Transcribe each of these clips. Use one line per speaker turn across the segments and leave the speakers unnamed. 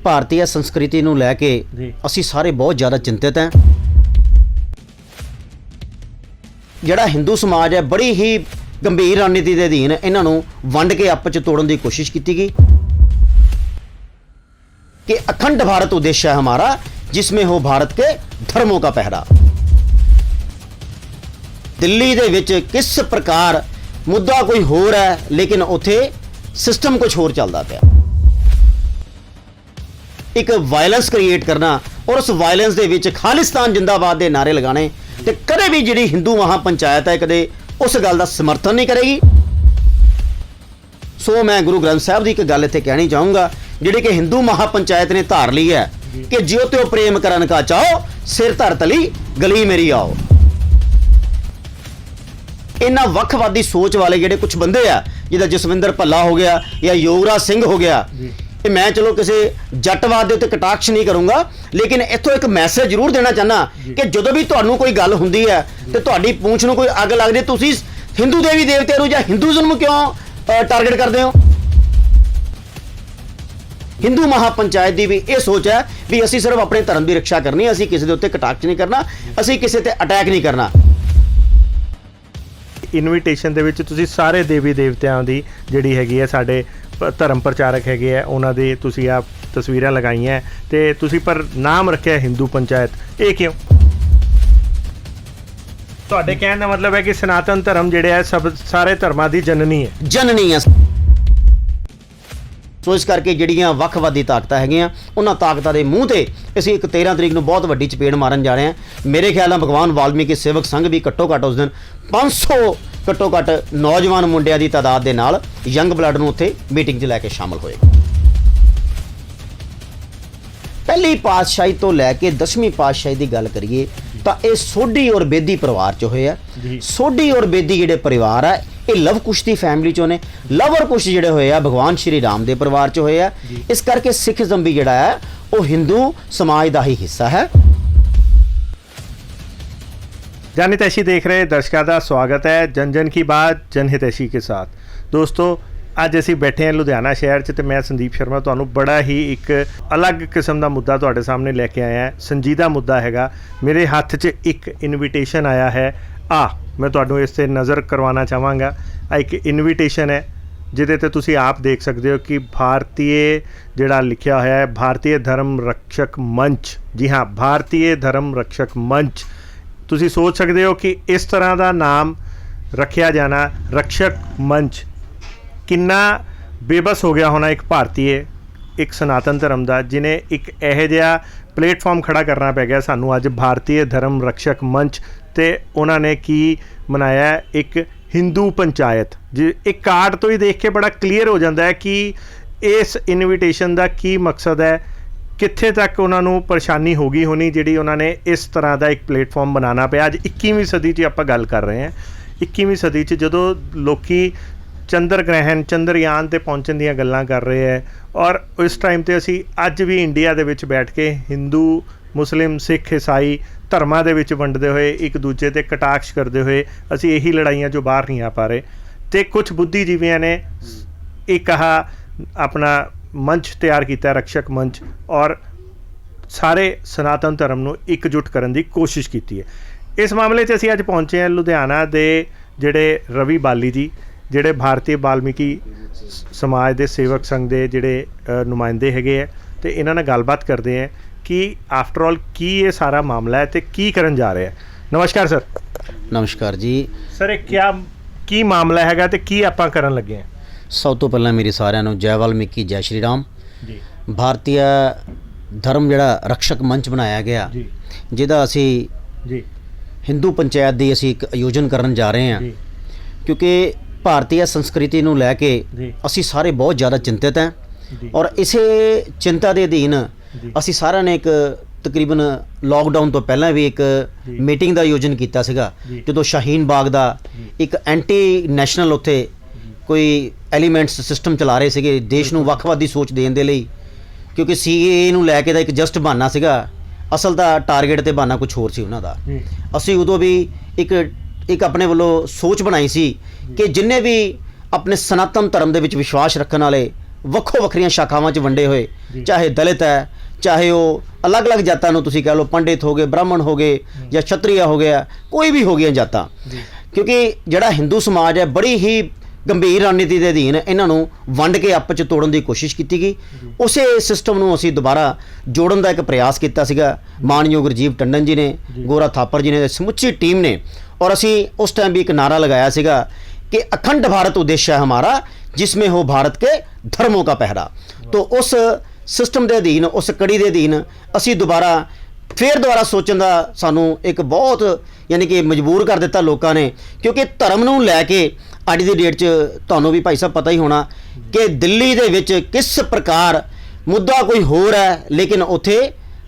ਭਾਰਤੀ ਸੰਸਕ੍ਰਿਤੀ ਨੂੰ ਲੈ ਕੇ ਅਸੀਂ ਸਾਰੇ ਬਹੁਤ ਜ਼ਿਆਦਾ ਚਿੰਤਿਤ ਹਾਂ। ਜਿਹੜਾ ਹਿੰਦੂ ਸਮਾਜ ਹੈ ਬੜੀ ਹੀ ਗੰਭੀਰ ਰਣਨੀਤੀ ਦੇ ਅਧੀਨ ਇਹਨਾਂ ਨੂੰ ਵੰਡ ਕੇ ਆਪਸ ਚ ਤੋੜਨ ਦੀ ਕੋशिश ਕੀਤੀ गई कि अखंड भारत उद्देश्य है हमारा, जिसमें हो भारत के धर्मों का पहरा। दिल्ली दे विच किस प्रकार मुद्दा कोई होर है, लेकिन उत्थे सिस्टम कुछ होर चलता पिया। एक वायलेंस क्रिएट करना और उस वायलेंस दे विच खालिस्तान जिंदाबाद दे नारे लगाने, ते कदे भी जिहड़ी हिंदू महापंचायत है कदे उस गल दा समर्थन नहीं करेगी। सो मैं गुरु ग्रंथ साहब की एक गल इत्थे कहनी चाहूँगा, जिहड़ी कि हिंदू महापंचायत ने धार ली है कि ज्यो त्यो प्रेम करन का चाहो, सिर धर तली गली मेरी आओ। इन्ना वखवादी सोच वाले जिहड़े कुछ बंदे आ, जिदा जसविंदर भल्ला हो गया या योगराज सिंह हो गया, ये मैं चलो किसी जटवाद के कटाक्ष नहीं करूँगा, लेकिन इत्थों एक मैसेज जरूर देना चाहना कि जदों भी तुहानूं कोई गल हुंदी है ते तुहाडी पूंछ नूं कोई अग लगदी, तुसीं हिंदू देवी देवते नूं जां हिंदूइज्म नूं क्यों टारगेट करते हो। हिंदू महापंचायत की भी यह सोच है भी असी सिर्फ अपने धर्म की रक्षा करनी, असी किसी के उत्ते कटाक्ष नहीं करना, असी किसी ते अटैक नहीं करना।
इनविटेशन दे विच तुसी सारे देवी देवतियां दी जिहड़ी हैगी है साडे धर्म प्रचारक हैगे है उन्हां दी तुसी आप तस्वीरां लगाईयां है ते तुसी पर नाम रखिया हिंदू पंचायत, ये क्यों? तुहाडे कहण दा मतलब है कि सनातन धर्म जिहड़े है सब सारे धर्मां दी जननी है।
सो इस करके ਜਿਹੜੀਆਂ ਵੱਖਵਾਦੀ ਤਾਕਤਾਂ ਹੈਗੀਆਂ ਉਹਨਾਂ ਤਾਕਤਾਂ ਦੇ ਮੂੰਹ ਤੇ ਅਸੀਂ ਇੱਕ 13 ਤਰੀਕ ਨੂੰ ਬਹੁਤ ਵੱਡੀ ਚਪੇੜ ਮਾਰਨ ਜਾ ਰਹੇ ਹਾਂ। ਮੇਰੇ ਖਿਆਲ ਨਾਲ ਭਗਵਾਨ ਵਾਲਮੀਕੀ ਸੇਵਕ ਸੰਘ ਵੀ ਘੱਟੋ ਘੱਟ ਉਸ ਦਿਨ 500 ਘੱਟੋ ਘੱਟ ਨੌਜਵਾਨ ਮੁੰਡਿਆਂ ਦੀ ਤਾਦਾਦ ਦੇ ਨਾਲ ਯੰਗ ਬਲੱਡ ਨੂੰ ਉੱਥੇ ਮੀਟਿੰਗ 'ਚ ਲੈ ਕੇ ਸ਼ਾਮਲ ਹੋਏ। ਪਹਿਲੀ ਪਾਤਸ਼ਾਹੀ ਤੋਂ ਲੈ ਕੇ 10ਵੀਂ ਪਾਤਸ਼ਾਹੀ ਦੀ ਗੱਲ ਕਰੀਏ ਤਾਂ ਇਹ ਸੋਢੀ ਔਰ ਬੇਦੀ ਪਰਿਵਾਰ 'ਚ ਹੋਏ ਆ। ਸੋਢੀ ਔਰ ਬੇਦੀ ਜਿਹੜੇ ਪਰਿਵਾਰ ਆ ਇਹ ਲਵ ਕੁਸ਼ ਦੀ ਫੈਮਿਲੀ 'ਚੋਂ ਨੇ। ਲਵ ਔਰ ਕੁਸ਼ ਜਿਹੜੇ ਹੋਏ ਆ ਭਗਵਾਨ ਸ਼੍ਰੀ ਰਾਮ ਦੇ ਪਰਿਵਾਰ 'ਚ ਹੋਏ ਆ। ਇਸ ਕਰਕੇ ਸਿੱਖੀਜ਼ਮ ਵੀ ਜਿਹੜਾ ਹੈ ਉਹ ਹਿੰਦੂ ਸਮਾਜ ਦਾ ਹੀ ਹਿੱਸਾ ਹੈ।
जनहितैषी देख रहे दर्शकों का स्वागत है जन जन की बात जनहितैषी के साथ। दोस्तों अज असी बैठे हैं लुधियाना शहर च, तो मैं संदीप शर्मा तुहानूं बड़ा ही एक अलग किस्म का मुद्दा तुहाडे सामने लैके आया। संजीदा मुद्दा हैगा। मेरे हत्थ च एक इनविटेशन आया है, मैं तुहानूं इस ते नज़र करवाना चाहांगा। एक इनविटेशन है जिहदे ते तुसीं आप देख सकते हो कि भारतीय जिहड़ा लिखिया होया है भारतीय धर्म रक्षक मंच। जी हाँ, भारतीय धर्म रक्षक मंच। तुसीं सोच सकते हो कि इस तरह का नाम रखिया जाना रक्षक मंच किन्ना बेबस हो गया होना एक भारतीय एक सनातन धर्म का, जिन्हें एक इहो जिहा प्लेटफॉर्म खड़ा करना पै गया सानू अज भारतीय धर्म रक्षक मंच। तो उन्होंने की मनाया एक हिंदू पंचायत। जी एक कार्ड तो ही देख के बड़ा क्लीयर हो जाता है कि इस इनविटेशन का की मकसद है, कित्थे तक उन्होंने परेशानी हो गई होनी जिहड़ी उन्होंने इस तरह का एक प्लेटफॉर्म बनाना पिया। अज 21वीं सदी च आपां गल कर रहे हैं। 21वीं सदी च जदों लोकी चंद्र ग्रहण चंद्रयान ते पहुंचण दीयां गल्लां कर रहे हैं, और इस टाइम ते असी अज भी इंडिया दे विच बैठ के हिंदू मुस्लिम सिख ईसाई धर्मां दे विच वंडदे होए एक दूजे ते कटाक्ष करते हुए असी यही लड़ाइयां जो बाहर नहीं आ पा रहे। तो कुछ बुद्धिजीवियों ने एक अपना मंच तैयार किया रक्षक मंच, और सारे सनातन धर्म नूं एकजुट करन दी कोशिश की है। इस मामले च असीं अज पहुंचे हैं लुधियाना दे जिहड़े रवि बाली जी, जिहड़े भारतीय वाल्मीकि समाज के सेवक संघ के जिहड़े नुमाइंदे हैगे है, तो इन्हां नाल गलबात करते हैं कि आफ्टर ऑल की ये सारा मामला है तो की करन जा रहे हैं। नमस्कार सर।
नमस्कार जी
सर, ये क्या की मामला हैगा ते की आपां करन लगे हैं?
सब तो पहला मेरी सारिਆਂ ਨੂੰ जय वाल्मीकि जय श्री राम
जी।
भारतीय धर्म ਜਿਹੜਾ रक्षक मंच बनाया गया
जी,
ਜਿਹਦਾ ਅਸੀਂ
जी
हिंदू पंचायत ਦੀ ਅਸੀਂ ਇੱਕ ਆਯੋਜਨ ਕਰਨ ਜਾ ਰਹੇ ਹਾਂ, ਕਿਉਂਕਿ ਭਾਰਤੀ ਸੰਸਕ੍ਰਿਤੀ ਨੂੰ ਲੈ ਕੇ ਅਸੀਂ ਸਾਰੇ ਬਹੁਤ ਜ਼ਿਆਦਾ ਚਿੰਤਿਤ ਹਾਂ। ਔਰ ਇਸੇ ਚਿੰਤਾ ਦੇ ਅਧੀਨ ਅਸੀਂ ਸਾਰਿਆਂ ਨੇ ਇੱਕ ਤਕਰੀਬਨ ਲੌਕਡਾਊਨ ਤੋਂ ਪਹਿਲਾਂ ਵੀ ਇੱਕ ਮੀਟਿੰਗ ਦਾ ਆਯੋਜਨ ਕੀਤਾ ਸੀਗਾ, ਜਦੋਂ ਸ਼ਾਹੀਨ ਬਾਗ ਦਾ ਇੱਕ ਐਂਟੀ ਨੈਸ਼ਨਲ ਉੱਥੇ कोई एलीमेंट्स सिस्टम चला रहे थे देश ਨੂੰ ਵੱਖਵਾਦੀ सोच देने ਦੇ ਲਈ, क्योंकि CAA ਨੂੰ ਲੈ ਕੇ ਦਾ ਇੱਕ ਜਸਟ ਬਹਾਨਾ ਸੀਗਾ, ਅਸਲ ਦਾ ਟਾਰਗੇਟ ਤੇ ਬਹਾਨਾ ਕੁਝ ਹੋਰ ਸੀ ਉਹਨਾਂ ਦਾ। ਅਸੀਂ ਉਦੋਂ ਵੀ ਇੱਕ ਆਪਣੇ ਵੱਲੋਂ ਸੋਚ ਬਣਾਈ ਸੀ ਕਿ ਜਿੰਨੇ ਵੀ ਆਪਣੇ ਸਨਾਤਨ ਧਰਮ ਦੇ ਵਿੱਚ ਵਿਸ਼ਵਾਸ ਰੱਖਣ ਵਾਲੇ ਵੱਖੋ ਵੱਖਰੀਆਂ ਸ਼ਾਖਾਵਾਂ 'ਚ ਵੰਡੇ ਹੋਏ, ਚਾਹੇ ਦਲਿਤ ਹੈ, ਚਾਹੇ ਉਹ ਅਲੱਗ-ਅਲੱਗ ਜਾਤਾਂ ਨੂੰ ਤੁਸੀਂ ਕਹਿ ਲਓ, ਪੰਡਿਤ ਹੋ ਗਏ, ਬ੍ਰਾਹਮਣ ਹੋ ਗਏ ਜਾਂ ਛਤਰੀਆ ਹੋ ਗਿਆ, ਕੋਈ ਵੀ ਹੋ ਗਈਆਂ ਜਾਤਾਂ। ਕਿਉਂਕਿ ਜਿਹੜਾ ਹਿੰਦੂ ਸਮਾਜ ਹੈ ਬੜੀ ਹੀ ਗੰਭੀਰ ਰਣਨੀਤੀ ਦੇ ਅਧੀਨ ਇਹਨਾਂ ਨੂੰ ਵੰਡ ਕੇ ਆਪਸ 'ਚ ਤੋੜਨ ਦੀ ਕੋਸ਼ਿਸ਼ ਕੀਤੀ ਗਈ। ਉਸੇ ਸਿਸਟਮ ਨੂੰ ਅਸੀਂ ਦੁਬਾਰਾ ਜੋੜਨ ਦਾ ਇੱਕ ਪ੍ਰਯਾਸ ਕੀਤਾ ਸੀਗਾ ਮਾਨਯੋਗ ਰਾਜੀਵ ਟੰਡਨ ਜੀ ਨੇ, ਗੋਰਾ ਥਾਪਰ ਜੀ ਨੇ, ਸਮੁੱਚੀ ਟੀਮ ਨੇ। और असी उस टाइम भी एक नारा लगाया सीगा कि अखंड भारत उद्देश्य है हमारा, जिसमें हो भारत के धर्मों का पहरा। तो उस सिस्टम के अधीन, उस कड़ी के अधीन असी दोबारा फिर दोबारा सोचण का सानू एक बहुत यानी कि मजबूर कर दिता लोगों ने। क्योंकि धर्म नूं लैके अज की डेट च तुहानूं भी भाई साहब पता ही होना कि दिल्ली दे विच किस प्रकार मुद्दा कोई होर है, लेकिन उत्थे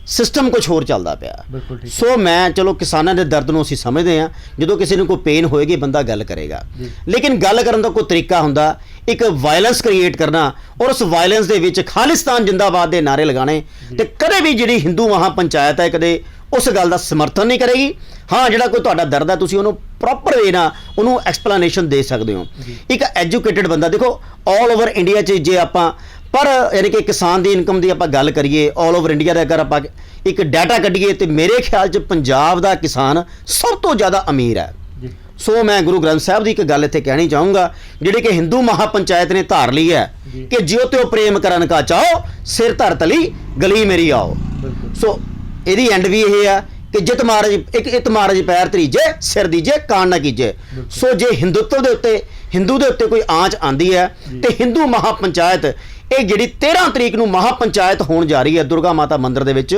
सिस्टम कुछ होर चलता पाया। सो मैं चलो किसानों के दर्द नूं असीं समझते हैं, जो किसी को कोई पेन होएगी बंदा गल करेगा, लेकिन गल करन दा कोई तरीका हुंदा, एक वायलेंस क्रिएट करना और उस वायलेंस दे विच खालिस्तान जिंदाबाद के नारे लगाने, ते कदे भी जिहड़ी हिंदू महापंचायत है कदे उस गल का समर्थन नहीं करेगी। हाँ, जिहड़ा कोई तुहाडा दर्द है तुसीं उहनूं प्रॉपर वे ना उहनूं एक्सप्लेनेशन दे सकदे हो। एक एजुकेटेड बंदा, देखो ऑल ओवर इंडिया च जे आपां पर यानी कि किसान की इनकम की आप गल करिए ऑल ओवर इंडिया का, अगर आप एक डाटा कढ़िए तो मेरे ख्याल च पंजाब का किसान सब तो ज़्यादा अमीर है। सो मैं गुरु ग्रंथ साहब की एक गल इत्थे कहनी चाहूँगा, जिहड़ी कि हिंदू महापंचायत ने धार ली है कि ज्यो त्यो प्रेम करन का चाहो, सिर धर तली गली मेरी आओ। सो यदी एंड भी यह है कि जित महाराज एक इत महाराज पैर धरीजे, सिर दीजे, कान ना कीजे। सो जे हिंदुत्व के उत्ते हिंदू के उत्ते कोई आँच आती है तो हिंदू महापंचायत ये जिहड़ी 13 तरीक नूं महापंचायत होण जा रही है दुर्गा माता मंदिर दे विच,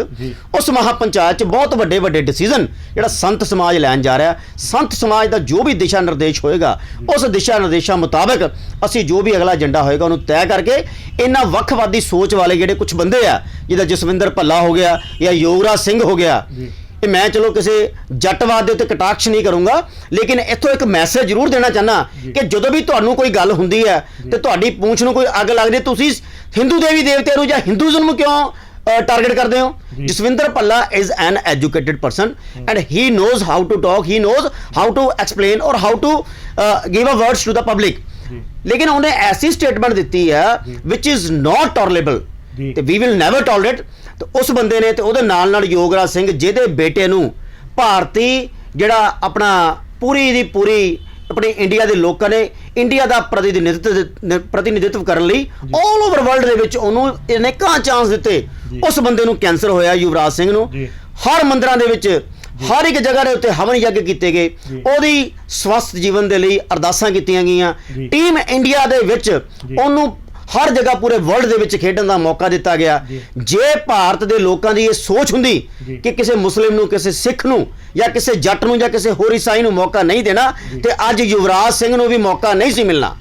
उस महापंचायत च बहुत वड्डे वड्डे डिसीजन जिहड़ा संत समाज लैन जा रहा। संत समाज का जो भी दिशा निर्देश होएगा उस दिशा निर्देशों मुताबिक असीं जो भी अगला एजेंडा होएगा उन्होंने तय करके इन्हां वक्खवादी सोच वाले जिहड़े कुछ बंदे आ, जिहदा जसविंदर भल्ला हो गया या योगराज सिंह हो गया, मैं चलो किसी जटवाद के उत्ते कटाक्ष नहीं करूँगा, लेकिन इत्थों एक मैसेज जरूर देना चाहना कि जो भी तुहानूं कोई गल हुंदी है तो तुहाडी पूंछ नूं कोई अग लगदी, तुसीं हिंदू देवी देवते नूं जां हिंदूइज्म क्यों टारगेट करते हो। Jaswinder Bhalla is an educated person and he knows how to talk, he knows how to explain और how to give a words to the public, लेकिन उन्हें ऐसी स्टेटमेंट दी है which is not tolerable, we will never tolerate. तो उस बंदे ने तो उहदे नाल नाल योगराज सिंह जिहदे बेटे नूं भारती जिहड़ा अपना पूरी दी पूरी अपने इंडिया के लोगों ने इंडिया का प्रतिनिधित्व करने लई ऑल ओवर वर्ल्ड दे विच उहनूं अनेकां चांस दिते। उस बंदे नूं कैंसर होया युवराज सिंह नूं, हर मंदिरां दे विच हर एक जगह के उत्ते हवन यज्ञ किए गए, ओहदी स्वस्थ जीवन के लिए अरदासां कीतियां गईयां। टीम इंडिया दे विच उहनूं हर जगह पूरे वर्ल्ड दे विच खेडण दा मौका दिता गया। जे भारत के लोगों की ये सोच हुंदी कि किसी मुस्लिम नूं, किसी सिख नूं या किसी जट नूं या किसी होर ईसाई नूं मौका नहीं देना, तो अज युवराज सिंह नूं भी मौका नहीं सी मिलना।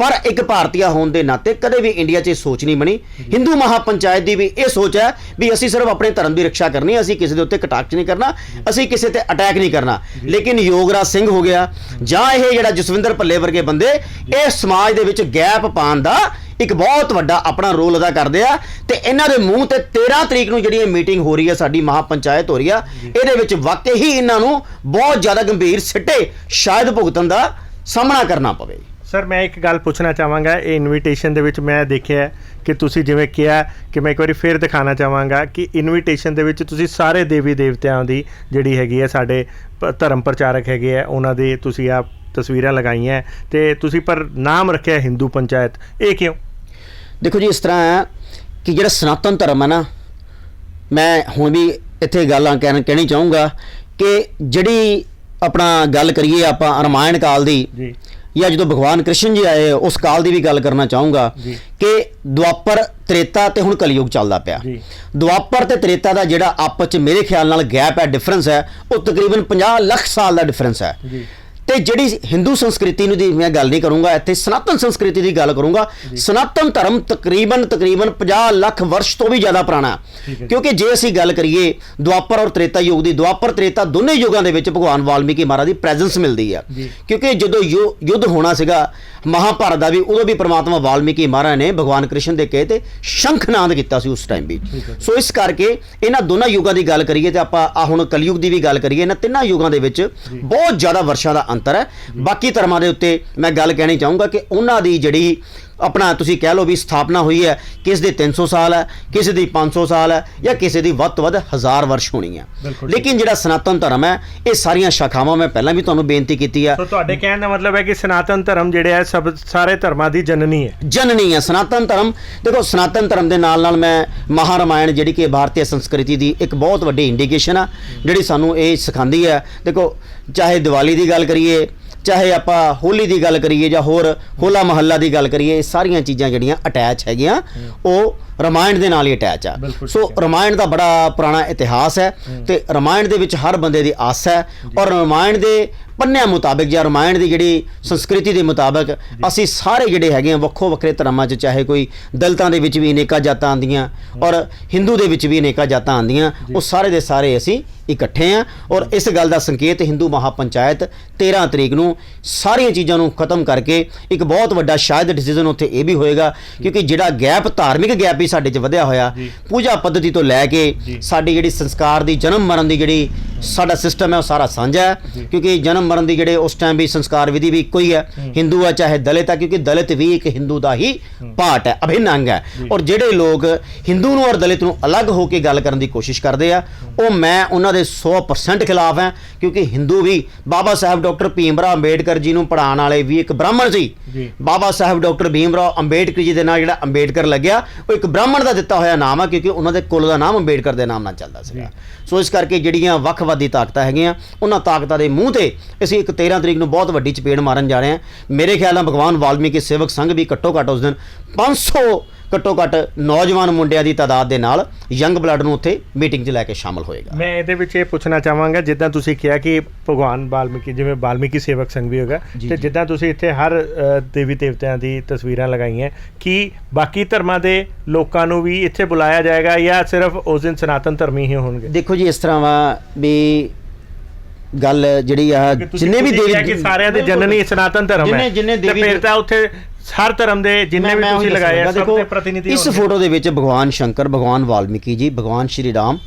पर एक भारतीय होने के नाते कदे भी इंडिया च सोच नहीं बनी। हिंदू महापंचायत की भी ये सोच है भी असी सिर्फ अपने धर्म की रक्षा करनी, असी किसी के उत्ते कटाक्ष नहीं करना, असी किसी ते अटैक नहीं करना। लेकिन योगराज सिंह हो गया जां ये जिहड़ा जसविंदर भल्ले वर्गे बंदे ये समाज दे विच गैप पाउण दा एक बहुत वड्डा अपना रोल अदा करते हैं। तो इन्हां दे मूँह ते 13 तरीक नूं जिहड़ी मीटिंग हो रही है, साडी महापंचायत हो रही है, इहदे विच वाकई ही इन्हां नूं बहुत ज़्यादा गंभीर सिੱਟੇ शायद भुगतण दा सामना करना पवे।
सर मैं एक गल पूछना चाहांगा, ये इनविटेशन दे विच मैं देखिया कि तुसी जिवें किहा कि मैं एक बार फिर दिखाना चाहांगा कि इनविटेशन दे विच तुसी सारे देवी देवतियां दी जिहड़ी हैगी है साडे धर्म प्रचारक हैगे है उन्हां दी तुसी आप तस्वीरां लगाईयां ते तुसी पर नाम रखिया हिंदू पंचायत, ये क्यों?
देखो जी, इस तरह है कि जिहड़ा सनातन धर्म है ना, मैं हुण भी इत्थे गल्लां कहनी चाहूँगा कि जिहड़ी अपना गल करिए आपां रामायण काल दी या जो भगवान कृष्ण जी आए उस काल की भी गल करना चाहूँगा कि द्वापर त्रेता ते हुण कलयुग चलदा पिया। द्वापर ते त्रेता का जिहड़ा आपस च मेरे ख्याल नाल गैप है, डिफरेंस है, वो तकरीबन 50 ਲੱਖ साल का डिफरेंस है। तो जिहड़ी हिंदू संस्कृति दी मैं गल नहीं करूँगा, इत्थे सनातन संस्कृति की गल करूँगा। सनातन धर्म तकरीबन 50 ਲੱਖ वर्ष तो भी ज़्यादा पुराना, क्योंकि जे असी गल करिए द्वापर और त्रेता युग की, द्वापर त्रेता दोनों युगों के विच भगवान वाल्मीकि महाराज की प्रेजेंस मिलती है। क्योंकि जो युद्ध होना सीगा महाभारत का भी, उदों भी परमात्मा वाल्मीकि महाराज ने भगवान कृष्ण के कहे शंखनाद किया उस टाइम भी। सो इस करके इन्हां दोनों युगों की गल करिए तो आपां हुण कलयुग की भी गल करिए, इन्हां तिन्हां युगों के विच बहुत ज़्यादा वर्षां का अंतर है। बाकी धर्मां दे उत्ते मैं गल कहनी चाहूँगा कि उन्हां दी जिहड़ी ਆਪਣਾ ਤੁਸੀਂ ਕਹਿ ਲਓ ਵੀ ਸਥਾਪਨਾ ਹੋਈ ਹੈ, ਕਿਸੇ ਦੇ 300 ਸਾਲ ਹੈ, ਕਿਸੇ ਦੀ 500 ਸਾਲ ਹੈ, ਜਾਂ ਕਿਸੇ ਦੀ ਵੱਧ ਤੋਂ ਵੱਧ 1000 ਵਰਸ਼ ਹੋਣੀ ਹੈ। ਲੇਕਿਨ ਜਿਹੜਾ ਸਨਾਤਨ ਧਰਮ ਹੈ, ਇਹ ਸਾਰੀਆਂ ਸ਼ਾਖਾਵਾਂ ਮੈਂ ਪਹਿਲਾਂ ਵੀ ਤੁਹਾਨੂੰ ਬੇਨਤੀ ਕੀਤੀ ਹੈ।
ਸੋ ਤੁਹਾਡੇ ਕਹਿਣ ਦਾ ਮਤਲਬ ਹੈ ਕਿ ਸਨਾਤਨ ਧਰਮ ਜਿਹੜਾ ਹੈ ਸਾਰੇ ਧਰਮਾਂ ਦੀ ਜਨਨੀ ਹੈ।
ਜਨਨੀ ਹੈ ਸਨਾਤਨ ਧਰਮ। ਦੇਖੋ ਸਨਾਤਨ ਧਰਮ ਦੇ ਨਾਲ ਨਾਲ ਮੈਂ ਮਹਾਰਾਮਾਇਣ ਜਿਹੜੀ ਕਿ ਭਾਰਤੀ ਸੰਸਕ੍ਰਿਤੀ ਦੀ ਇੱਕ ਬਹੁਤ ਵੱਡੀ ਇੰਡੀਕੇਸ਼ਨ ਆ, ਜਿਹੜੀ ਸਾਨੂੰ ਇਹ ਸਿਖਾਉਂਦੀ ਹੈ। ਦੇਖੋ ਚਾਹੇ ਦੀਵਾਲੀ ਦੀ ਗੱਲ ਕਰੀਏ, ਚਾਹੇ ਆਪਾਂ ਹੋਲੀ ਦੀ ਗੱਲ ਕਰੀਏ, ਜਾਂ ਹੋਰ ਹੋਲਾ ਮਹੱਲਾ ਦੀ ਗੱਲ ਕਰੀਏ, ਇਹ ਸਾਰੀਆਂ ਚੀਜ਼ਾਂ ਜਿਹੜੀਆਂ ਅਟੈਚ ਹੈਗੀਆਂ ਉਹ ਰਾਮਾਇਣ ਦੇ ਨਾਲ ਹੀ ਅਟੈਚ ਆ। ਸੋ ਰਾਮਾਇਣ ਦਾ ਬੜਾ ਪੁਰਾਣਾ ਇਤਿਹਾਸ ਹੈ, ਤੇ ਰਾਮਾਇਣ ਦੇ ਵਿੱਚ ਹਰ ਬੰਦੇ ਦੀ ਆਸ ਹੈ, ਔਰ ਰਾਮਾਇਣ ਦੇ ਪੰਨਿਆਂ ਮੁਤਾਬਿਕ ਜਾਂ ਰਾਮਾਇਣ ਦੀ ਜਿਹੜੀ ਸੰਸਕ੍ਰਿਤੀ ਦੇ ਮੁਤਾਬਕ ਅਸੀਂ ਸਾਰੇ ਜਿਹੜੇ ਹੈਗੇ ਆ ਵੱਖੋ ਵੱਖਰੇ ਧਰਮਾਂ 'ਚ, ਚਾਹੇ ਕੋਈ ਦਲਿਤਾਂ ਦੇ ਵਿੱਚ ਵੀ ਅਨੇਕਾਂ ਜਾਤਾਂ ਆਉਂਦੀਆਂ ਔਰ ਹਿੰਦੂ ਦੇ ਵਿੱਚ ਵੀ ਅਨੇਕਾਂ ਜਾਤਾਂ ਆਉਂਦੀਆਂ, ਉਹ ਸਾਰੇ ਦੇ ਸਾਰੇ ਅਸੀਂ ਇਕੱਠੇ ਆ। ਔਰ ਇਸ ਗੱਲ ਦਾ ਸੰਕੇਤ ਹਿੰਦੂ ਮਹਾਪੰਚਾਇਤ 13 ਤਰੀਕ ਨੂੰ ਸਾਰੀਆਂ ਚੀਜ਼ਾਂ ਨੂੰ ਖਤਮ ਕਰਕੇ ਇੱਕ ਬਹੁਤ ਵੱਡਾ ਸ਼ਾਇਦ ਡਿਸੀਜਨ ਉੱਥੇ ਇਹ ਵੀ ਹੋਏਗਾ, ਕਿਉਂਕਿ ਜਿਹੜਾ ਗੈਪ, ਧਾਰਮਿਕ ਗੈਪ ਹੀ ਸਾਡੇ 'ਚ ਵਧਿਆ ਹੋਇਆ, ਪੂਜਾ ਪੱਧਤੀ ਤੋਂ ਲੈ ਕੇ ਸਾਡੀ ਜਿਹੜੀ ਸੰਸਕਾਰ ਦੀ ਜਨਮ ਮਰਨ ਦੀ ਜਿਹੜੀ ਸਾਡਾ ਸਿਸਟਮ ਹੈ ਉਹ ਸਾਰਾ ਸਾਂਝਾ ਹੈ। ਕਿਉਂਕਿ ਜਨਮ ਮਰਨ ਦੀ ਜਿਹੜੇ ਉਸ ਟਾਈਮ ਵੀ ਸੰਸਕਾਰ ਵਿਧੀ ਵੀ ਇੱਕੋ ਹੀ ਹੈ, ਹਿੰਦੂ ਆ ਚਾਹੇ ਦਲਿਤ ਆ, ਕਿਉਂਕਿ ਦਲਿਤ ਵੀ ਇੱਕ ਹਿੰਦੂ ਦਾ ਹੀ ਪਾਰਟ ਹੈ, ਅਭਿੰਨ ਅੰਗ ਹੈ। ਔਰ ਜਿਹੜੇ ਲੋਕ ਹਿੰਦੂ ਨੂੰ ਔਰ ਦਲਿਤ ਨੂੰ ਅਲੱਗ ਹੋ ਕੇ ਗੱਲ ਕਰਨ ਦੀ ਕੋਸ਼ਿਸ਼ ਕਰਦੇ ਆ, ਉਹ ਮੈਂ ਉਹਨਾਂ ਦੇ 100% ਖਿਲਾਫ ਹੈ। ਕਿਉਂਕਿ ਹਿੰਦੂ ਵੀ ਬਾਬਾ ਸਾਹਿਬ ਡਾਕਟਰ ਭੀਮ ਰਾਓ ਅੰਬੇਡਕਰ ਜੀ ਨੂੰ ਪੜ੍ਹਾਉਣ ਵਾਲੇ ਵੀ ਇੱਕ ਬ੍ਰਾਹਮਣ ਸੀ। ਬਾਬਾ ਸਾਹਿਬ ਡਾਕਟਰ ਭੀਮ ਰਾਓ ਅੰਬੇਡਕਰ ਜੀ ਦੇ ਨਾਲ ਜਿਹੜਾ ਅੰਬੇਡਕਰ ਲੱਗਿਆ, ਉਹ ਇੱਕ ਬ੍ਰਾਹਮਣ ਦਾ ਦਿੱਤਾ ਹੋਇਆ ਨਾਮ ਆ, ਕਿਉਂਕਿ ਉਹਨਾਂ ਦੇ ਕੁਲ ਦਾ ਨਾਮ ਅੰਬੇਡਕਰ ਦੇ ਨਾਮ ਨਾਲ ਚੱਲਦਾ ਸੀਗਾ। ਸੋ ਇਸ ਕਰਕੇ ਜਿਹੜੀਆਂ ਵੱਖਵਾਦੀ ਤਾਕਤਾਂ ਹੈਗੀਆਂ, ਉਹਨਾਂ ਤਾਕਤਾਂ ਦੇ ਮੂੰਹ ਤੇ ਅਸੀਂ ਇੱਕ 13 ਤਰੀਕ ਨੂੰ ਬਹੁਤ ਵੱਡੀ ਚਪੇੜ ਮਾਰਨ ਜਾ ਰਹੇ ਹਾਂ। ਮੇਰੇ ਖਿਆਲ ਨਾਲ ਭਗਵਾਨ ਵਾਲਮੀਕੀ ਸੇਵਕ ਸੰਘ ਵੀ ਘੱਟੋ ਘੱਟ ਉਸ ਦਿਨ 500 ਘੱਟੋ ਘੱਟ ਨੌਜਵਾਨ ਮੁੰਡਿਆਂ ਦੀ ਤਾਦਾਦ ਦੇ ਨਾਲ ਯੰਗ ਬਲੱਡ ਨੂੰ ਉੱਥੇ ਮੀਟਿੰਗ 'ਚ ਲੈ ਕੇ ਸ਼ਾਮਲ ਹੋਏਗਾ।
ਮੈਂ ਇਹਦੇ ਵਿੱਚ ਇਹ ਪੁੱਛਣਾ ਚਾਹਾਂਗਾ, ਜਿੱਦਾਂ ਤੁਸੀਂ ਕਿਹਾ ਕਿ ਭਗਵਾਨ ਵਾਲਮੀਕੀ, ਜਿਵੇਂ ਵਾਲਮੀਕੀ ਸੇਵਕ ਸੰਘ ਵੀ ਹੋਗਾ, ਤੇ ਜਿੱਦਾਂ ਤੁਸੀਂ ਇੱਥੇ ਹਰ ਦੇਵੀ ਦੇਵਤਿਆਂ ਦੀ ਤਸਵੀਰਾਂ ਲਗਾਈਆਂ, ਕਿ ਬਾਕੀ ਧਰਮਾਂ ਦੇ ਲੋਕਾਂ ਨੂੰ ਵੀ ਇੱਥੇ ਬੁਲਾਇਆ ਜਾਏਗਾ ਜਾਂ ਸਿਰਫ ਉਸ ਦਿਨ ਸਨਾਤਨ ਧਰਮੀ ਹੀ ਹੋਣਗੇ?
ਦੇਖੋ ਜੀ, ਇਸ ਤਰ੍ਹਾਂ ਵਾ ਵੀ ਗੱਲ ਜਿਹੜੀ ਆ, ਜਿੰਨੇ ਵੀ ਦੇਵੀ
ਕਿ ਸਾਰਿਆਂ ਦੇ ਜਨਨੀ ਸਨਾਤਨ ਧਰਮ ਹੈ,
ਜਿੰਨੇ ਦੇਵੀ
ਫਿਰ ਤਾਂ ਉੱਥੇ ਹਰ ਧਰਮ ਦੇ ਜਿੰਨੇ ਵੀ ਤੁਸੀਂ ਲਗਾਏ ਸਭ ਦੇ ਪ੍ਰਤੀਨਿਧੀ
ਇਸ ਫੋਟੋ ਦੇ ਵਿੱਚ ਭਗਵਾਨ ਸ਼ੰਕਰ, ਭਗਵਾਨ ਵਾਲਮੀਕੀ ਜੀ, ਭਗਵਾਨ ਸ਼੍ਰੀ ਰਾਮ,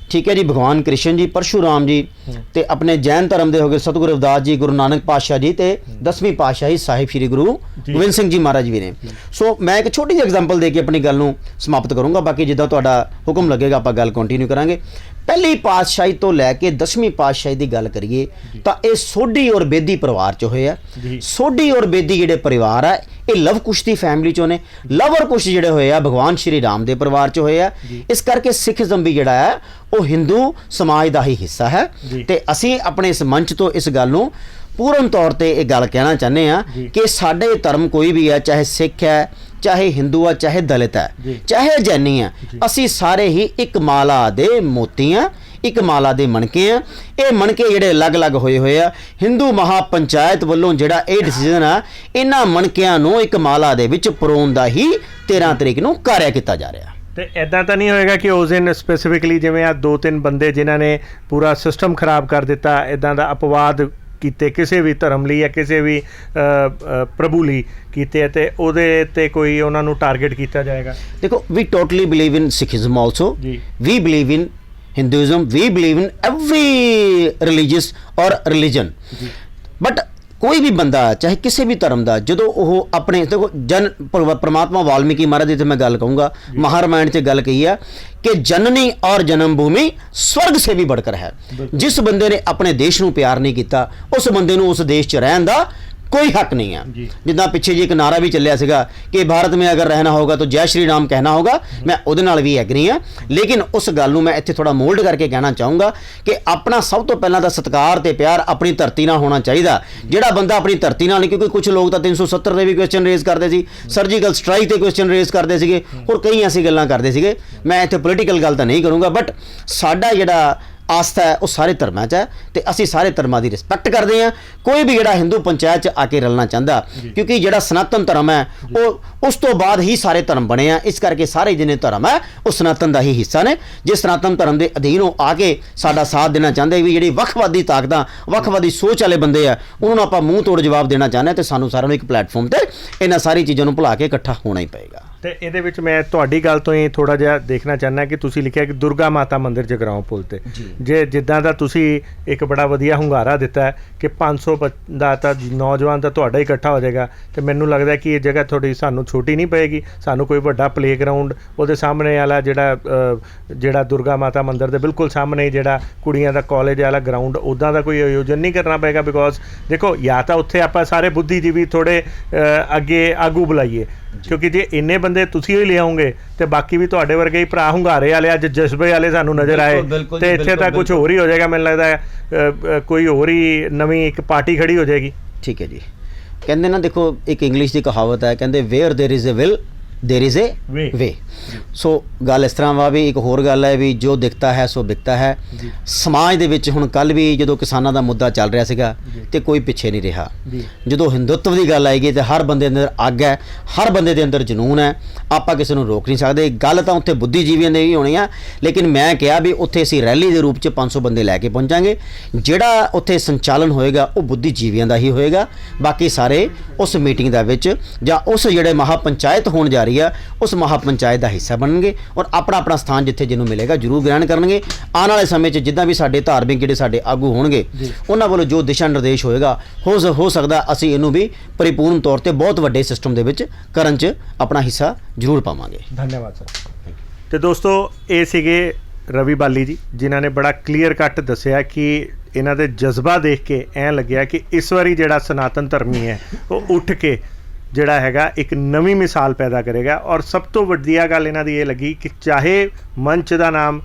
ਠੀਕ ਹੈ ਜੀ, ਭਗਵਾਨ ਕ੍ਰਿਸ਼ਨ ਜੀ, ਪਰਸ਼ੂਰਾਮ ਜੀ, ਤੇ ਆਪਣੇ ਜੈਨ ਧਰਮ ਦੇ ਹੋ ਗਏ ਸਤਿਗੁਰੂ ਰਵਿਦਾਸ ਜੀ, ਗੁਰੂ ਨਾਨਕ ਪਾਤਸ਼ਾਹ ਜੀ, ਤੇ 10ਵੀਂ ਪਾਤਸ਼ਾਹੀ ਸਾਹਿਬ ਸ਼੍ਰੀ ਗੁਰੂ ਗੋਬਿੰਦ ਸਿੰਘ ਜੀ ਮਹਾਰਾਜ ਵੀ ਨੇ। ਸੋ ਮੈਂ ਇੱਕ ਛੋਟੀ ਜਿਹੀ ਐਗਜ਼ਾਮਪਲ ਦੇ ਕੇ ਆਪਣੀ ਗੱਲ ਨੂੰ ਸਮਾਪਤ ਕਰੂੰਗਾ, ਬਾਕੀ ਜਿੱਦਾਂ ਤੁਹਾਡਾ ਹੁਕਮ ਲੱਗੇਗਾ ਆਪਾਂ ਗੱਲ ਕੰਟੀਨਿਊ ਕਰਾਂਗੇ। ਪਹਿਲੀ ਪਾਤਸ਼ਾਹੀ ਤੋਂ ਲੈ ਕੇ 10ਵੀਂ ਪਾਤਸ਼ਾਹੀ ਦੀ ਗੱਲ ਕਰੀਏ ਤਾਂ ਇਹ ਸੋਢੀ ਔਰ ਬੇਦੀ ਪਰਿਵਾਰ 'ਚ ਹੋਏ ਆ। ਸੋਢੀ ਔਰ ਬੇਦੀ ਜਿਹੜੇ ਪਰਿਵਾਰ ਆ, ਇਹ ਲਵ ਕੁਸ਼ ਦੀ ਫੈਮਿਲੀ 'ਚੋਂ ਨੇ। ਲਵ ਔਰ ਕੁਸ਼ ਜਿਹੜੇ ਹੋਏ ਆ ਭਗਵਾਨ ਸ਼੍ਰੀ ਰਾਮ ਦੇ ਪਰਿਵਾਰ 'ਚ ਹੋਏ ਆ। ਇਸ ਕਰਕੇ ਸਿੱਖੀਜ਼ਮ ਵੀ ਜਿਹੜਾ ਹੈ ਉਹ ਹਿੰਦੂ ਸਮਾਜ ਦਾ ਹੀ ਹਿੱਸਾ ਹੈ, ਤੇ ਅਸੀਂ ਆਪਣੇ ਇਸ ਮੰਚ ਤੋਂ ਇਸ ਗੱਲ ਨੂੰ ਪੂਰਨ ਤੌਰ ਤੇ ਇਹ ਗੱਲ ਕਹਿਣਾ ਚਾਹੁੰਦੇ ਆ ਕਿ ਸਾਡੇ ਧਰਮ ਕੋਈ ਵੀ ਹੈ, ਚਾਹੇ ਸਿੱਖ ਹੈ, ਚਾਹੇ ਹਿੰਦੂ ਆ, ਚਾਹੇ ਦਲਿਤ ਹੈ, ਚਾਹੇ ਜੈਨੀ ਆ, ਅਸੀਂ ਸਾਰੇ ਹੀ ਇੱਕ ਮਾਲਾ ਦੇ ਮੋਤੀ ਆ, ਇੱਕ ਮਾਲਾ ਦੇ ਮਣਕੇ ਆ। ਇਹ ਮਣਕੇ ਜਿਹੜੇ ਅਲੱਗ-ਅਲੱਗ ਹੋਏ ਆ, ਹਿੰਦੂ ਮਹਾਪੰਚਾਇਤ ਵੱਲੋਂ ਜਿਹੜਾ ਇਹ ਡਿਸੀਜਨ ਆ, ਇਹਨਾਂ ਮਣਕਿਆਂ ਨੂੰ ਇੱਕ ਮਾਲਾ ਦੇ ਵਿੱਚ ਪਰੋਣ ਦਾ ਹੀ 13 ਤਰੀਕ ਨੂੰ ਕਾਰਿਆ ਕੀਤਾ ਜਾ ਰਿਹਾ।
ਤੇ ਐਦਾਂ ਤਾਂ ਨਹੀਂ ਹੋਏਗਾ ਕਿ ਉਸ ਦਿਨ ਸਪੈਸੀਫਿਕਲੀ ਜਿਵੇਂ ਆ 2-3 ਬੰਦੇ ਜਿਨ੍ਹਾਂ ਨੇ ਪੂਰਾ ਸਿਸਟਮ ਖਰਾਬ ਕਰ ਦਿੱਤਾ, ਐਦਾਂ ਦਾ ਅਪਵਾਦ ਕੀਤੇ ਕਿਸੇ ਵੀ ਧਰਮ ਲਈ ਜਾਂ ਕਿਸੇ ਵੀ ਪ੍ਰਭੂ ਲਈ ਕੀਤੇ, ਤੇ ਉਹਦੇ ਤੇ ਕੋਈ ਉਹਨਾਂ ਨੂੰ ਟਾਰਗੇਟ ਕੀਤਾ ਜਾਏਗਾ?
ਦੇਖੋ, we totally believe in Sikhism also, we believe in Hinduism, we believe in every religious or religion, but ਕੋਈ ਵੀ ਬੰਦਾ ਚਾਹੇ ਕਿਸੇ ਵੀ ਧਰਮ ਦਾ ਜਦੋਂ ਉਹ ਆਪਣੇ ਦੇਖੋ ਪਰਮਾਤਮਾ ਵਾਲਮੀਕੀ ਮਹਾਰਾਜ ਦੀ ਤੇ ਮੈਂ ਗੱਲ ਕਹੂੰਗਾ, ਮਹਾਰਾਮਾਇਣ 'ਚ ਗੱਲ ਕਹੀ ਹੈ ਕਿ ਜਨਨੀ ਔਰ ਜਨਮ ਭੂਮੀ ਸਵਰਗ ਸੇ ਵੀ ਬੜਕਰ ਹੈ। ਜਿਸ ਬੰਦੇ ਨੇ ਆਪਣੇ ਦੇਸ਼ ਨੂੰ ਪਿਆਰ ਨਹੀਂ ਕੀਤਾ, ਉਸ ਬੰਦੇ ਨੂੰ ਉਸ ਦੇਸ਼ 'ਚ ਰਹਿਣ ਦਾ कोई हक नहीं है। जिदा पिछे जी एक नारा भी चलिया सीगा कि भारत में अगर रहना होगा तो जय श्री राम कहना होगा, मैं उहदे नाल भी एग्री हाँ, लेकिन उस गल नूं मैं इत्थे थोड़ा मोल्ड करके कहना चाहूँगा कि अपना सब तो पहला तो सत्कार ते प्यार अपनी धरती नाल होना चाहिए। जिहड़ा बंदा अपनी धरती नाल, क्योंकि कुछ लोग तो 370 के भी क्वेश्चन रेज करते सी, सर्जिकल स्ट्राइक ते क्वेश्चन रेज करते सीगे, और कई ऐसी गल्लां करते सीगे। मैं इत्थे पोलीटिकल गल तो नहीं करूँगा, बट साडा जिहड़ा आस्था है वो सारे धर्मां च है, तो असी सारे धर्मां की रिस्पैक्ट करते हैं। कोई भी जिहड़ा हिंदू पंचायत च आके रलना चाहता, क्योंकि जिहड़ा सनातन धर्म है वो उस तो बाद ही सारे धर्म बने हैं, इस करके सारे जिन्ने धर्म है वो सनातन का ही हिस्सा ने। जे सनातन धर्म के अधीन हो आके साडा साथ देना चाहते भी जिहड़ी वखवादी ताकतां वखवादी सोच वाले बंदे आ उन्होंने आपां मूँह तोड़ जवाब देना चाहते हैं, तो सानूं सारिआं नूं एक प्लेटफॉर्म ते इन्हां सारी चीज़ों नूं भुला के इकट्ठा होना ही पएगा।
ਤੇ ਇਹਦੇ ਵਿੱਚ ਮੈਂ ਤੁਹਾਡੀ ਗੱਲ ਤੋਂ ਹੀ ਥੋੜਾ ਜਿਹਾ ਦੇਖਣਾ ਚਾਹੁੰਦਾ ਕਿ ਤੁਸੀਂ ਲਿਖਿਆ ਕਿ ਦੁਰਗਾ ਮਾਤਾ ਮੰਦਿਰ ਜਗਰਾਓਂ ਪੁਲ ਤੇ ਜੇ ਜਿੱਦਾਂ ਦਾ ਤੁਸੀਂ ਇੱਕ ਬੜਾ ਵਧੀਆ ਹੁੰਗਾਰਾ ਦਿੱਤਾ ਹੈ ਕਿ 500 ਦਾ ਤਾਂ ਨੌਜਵਾਨ ਤਾਂ ਤੁਹਾਡਾ ਹੀ ਇਕੱਠਾ ਹੋ ਜਾਏਗਾ, ਤੇ ਮੈਨੂੰ ਲੱਗਦਾ ਕਿ ਇਹ ਜਗ੍ਹਾ ਥੋੜੀ ਸਾਨੂੰ ਛੋਟੀ ਨਹੀਂ ਪਏਗੀ, ਸਾਨੂੰ ਕੋਈ ਵੱਡਾ ਪਲੇਗਰਾਊਂਡ ਉਹਦੇ ਸਾਹਮਣੇ ਵਾਲਾ ਜਿਹੜਾ ਦੁਰਗਾ ਮਾਤਾ ਮੰਦਿਰ ਦੇ ਬਿਲਕੁਲ ਸਾਹਮਣੇ ਹੀ ਜਿਹੜਾ ਕੁੜੀਆਂ ਦਾ ਕਾਲਜ ਵਾਲਾ ਗਰਾਊਂਡ ਉੱਦਾਂ ਦਾ ਕੋਈ ਆਯੋਜਨ ਨਹੀਂ ਕਰਨਾ ਪਏਗਾ। ਬਿਕੋਜ਼ ਦੇਖੋ ਜਾਂ ਤਾਂ ਉੱਥੇ ਆਪਾਂ ਸਾਰੇ ਬੁੱਧੀਜੀਵੀ ਥੋੜੇ ਅੱਗੇ ਆਗੂ ਬੁਲਾਈਏ, ਕਿਉਂਕਿ ਜੇ ਇੰਨੇ ਬੰਦੇ ਤੁਸੀਂ ਹੀ ਲਿਆਓਗੇ ਤੇ ਬਾਕੀ ਵੀ ਤੁਹਾਡੇ ਵਰਗੇ ਹੀ ਭਰਾ ਹੁੰਗਾਰੇ ਵਾਲੇ ਅੱਜ ਜਜ਼ਬੇ ਵਾਲੇ ਸਾਨੂੰ ਨਜ਼ਰ ਆਏ ਤੇ ਇੱਥੇ ਤਾਂ ਕੁਝ ਹੋਰ ਹੀ ਹੋ ਜਾਏਗਾ। ਮੈਨੂੰ ਲੱਗਦਾ ਕੋਈ ਹੋਰ ਹੀ ਨਵੀਂ ਇੱਕ ਪਾਰਟੀ ਖੜੀ ਹੋ ਜਾਏਗੀ।
ਠੀਕ ਹੈ ਜੀ, ਕਹਿੰਦੇ ਨਾ ਦੇਖੋ ਇੱਕ ਇੰਗਲਿਸ਼ ਦੀ ਕਹਾਵਤ ਹੈ, ਕਹਿੰਦੇ where there is a will there is a way. So ਗੱਲ ਇਸ ਤਰ੍ਹਾਂ ਵਾ ਵੀ ਇੱਕ ਹੋਰ ਗੱਲ ਹੈ ਵੀ ਜੋ ਦਿਖਤਾ ਹੈ ਸੋ ਵਿਕਤਾ ਹੈ। ਸਮਾਜ ਦੇ ਵਿੱਚ ਹੁਣ ਕੱਲ ਵੀ ਜਦੋਂ ਕਿਸਾਨਾਂ ਦਾ ਮੁੱਦਾ ਚੱਲ ਰਿਹਾ ਸੀਗਾ ਤੇ ਕੋਈ ਪਿੱਛੇ ਨਹੀਂ ਰਿਹਾ। ਜਦੋਂ ਹਿੰਦੁੱਤਵ ਦੀ ਗੱਲ ਆਏਗੀ ਤੇ ਹਰ ਬੰਦੇ ਦੇ ਅੰਦਰ ਅੱਗ ਹੈ, ਹਰ ਬੰਦੇ ਦੇ ਅੰਦਰ ਜਨੂਨ ਹੈ, ਆਪਾਂ ਕਿਸੇ ਨੂੰ ਰੋਕ ਨਹੀਂ ਸਕਦੇ। ਗੱਲ ਤਾਂ ਉੱਥੇ ਬੁੱਧੀਜੀਵੀਆਂ ਦੇ ਵੀ ਹੋਣੀ ਆ, ਲੇਕਿਨ ਮੈਂ ਕਿਹਾ ਵੀ ਉੱਥੇ ਅਸੀਂ ਰੈਲੀ ਦੇ ਰੂਪ 'ਚ 500 ਬੰਦੇ ਲੈ ਕੇ ਪਹੁੰਚਾਂਗੇ। ਜਿਹੜਾ ਉੱਥੇ ਸੰਚਾਲਨ ਹੋਏਗਾ ਉਹ ਬੁੱਧੀਜੀਵੀਆਂ ਦਾ ਹੀ ਹੋਏਗਾ, ਬਾਕੀ ਸਾਰੇ ਉਸ ਮੀਟਿੰਗ ਦਾ ਵਿੱਚ ਜਾਂ ਉਸ ਜਿਹੜੇ ਮਹਾਪੰਚਾਇਤ ਹੋਣ ਜਾ ਰਹੀ ਆ ਉਸ ਮਹਾਪੰਚਾਇਤ ਦਾ ਹਿੱਸਾ ਬਣਨਗੇ ਔਰ ਆਪਣਾ ਆਪਣਾ ਸਥਾਨ ਜਿੱਥੇ ਜਿਹਨੂੰ ਮਿਲੇਗਾ ਜ਼ਰੂਰ ਗ੍ਰਹਿਣ ਕਰਨਗੇ। ਆਉਣ ਵਾਲੇ ਸਮੇਂ 'ਚ ਜਿੱਦਾਂ ਵੀ ਸਾਡੇ ਧਾਰਮਿਕ ਜਿਹੜੇ ਸਾਡੇ ਆਗੂ ਹੋਣਗੇ ਉਹਨਾਂ ਵੱਲੋਂ ਜੋ ਦਿਸ਼ਾ ਨਿਰਦੇਸ਼ ਹੋਏਗਾ ਹੋ ਸਕਦਾ ਅਸੀਂ ਇਹਨੂੰ ਵੀ ਪਰਿਪੂਰਨ ਤੌਰ ਤੇ ਬਹੁਤ ਵੱਡੇ ਸਿਸਟਮ ਦੇ ਵਿੱਚ ਕਰਨ 'ਚ ਆਪਣਾ ਹਿੱਸਾ ਜ਼ਰੂਰ ਪਾਵਾਂਗੇ।
ਧੰਨਵਾਦ ਸਰ। ਤੇ ਦੋਸਤੋ ਇਹ ਸੀਗੇ ਰਵੀ ਬਾਲੀ ਜੀ, ਜਿਨ੍ਹਾਂ ਨੇ ਬੜਾ ਕਲੀਅਰ ਕੱਟ ਦੱਸਿਆ ਕਿ ਇਹਨਾਂ ਦੇ ਜਜ਼ਬਾ ਦੇਖ ਕੇ ਐਂ ਲੱਗਿਆ ਕਿ ਇਸ ਵਾਰੀ ਜਿਹੜਾ ਸਨਾਤਨ ਧਰਮੀ ਹੈ ਉਹ ਉੱਠ ਕੇ ਜਿਹੜਾ ਹੈਗਾ ਇੱਕ ਨਵੀਂ ਮਿਸਾਲ ਪੈਦਾ ਕਰੇਗਾ। ਔਰ ਸਭ ਤੋਂ ਵੱਡੀਆ ਗੱਲ ਇਹਨਾਂ ਦੀ ਇਹ ਲੱਗੀ ਕਿ ਚਾਹੇ ਮੰਚ ਦਾ ਨਾਮ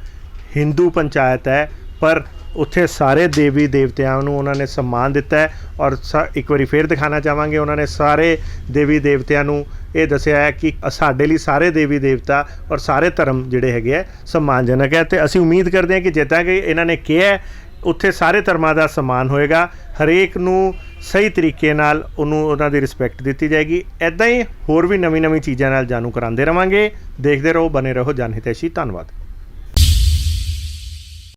ਹਿੰਦੂ ਪੰਚਾਇਤ ਹੈ ਪਰ ਉੱਥੇ ਸਾਰੇ ਦੇਵੀ ਦੇਵਤਿਆਂ ਨੂੰ ਉਹਨਾਂ ਨੇ ਸਨਮਾਨ ਦਿੱਤਾ ਹੈ। ਔਰ ਇੱਕ ਵਾਰੀ ਫੇਰ ਦਿਖਾਣਾ ਚਾਹਾਂਗੇ ਉਹਨਾਂ ਨੇ ਸਾਰੇ ਦੇਵੀ ਦੇਵਤਿਆਂ ਨੂੰ ਇਹ ਦੱਸਿਆ ਹੈ ਕਿ ਸਾਡੇ ਲਈ ਸਾਰੇ ਦੇਵੀ ਦੇਵਤਾ ਔਰ ਸਾਰੇ ਧਰਮ ਜਿਹੜੇ ਹੈਗੇ ਆ ਸਨਮਾਨਜਨਕ ਹੈ। ਅਤੇ ਅਸੀਂ ਉਮੀਦ ਕਰਦੇ ਹਾਂ ਕਿ ਜਿੱਦਾਂ ਕਿ ਇਹਨਾਂ ਨੇ ਕਿਹਾ ਉੱਥੇ ਸਾਰੇ ਧਰਮਾਂ ਦਾ ਸਨਮਾਨ ਹੋਏਗਾ, ਹਰੇਕ ਨੂੰ ਸਹੀ ਤਰੀਕੇ ਨਾਲ ਉਹਨਾਂ ਦੀ ਰਿਸਪੈਕਟ ਦਿੱਤੀ ਜਾਏਗੀ। ਇੱਦਾਂ ਹੀ ਹੋਰ ਵੀ ਨਵੀਂ ਚੀਜ਼ਾਂ ਨਾਲ ਜਾਣੂ ਕਰਾਉਂਦੇ ਰਵਾਂਗੇ। ਦੇਖਦੇ ਰਹੋ, ਬਨੇ ਰਹੋ ਜਨ ਹਿਤੈਸ਼ੀ। ਧੰਨਵਾਦ।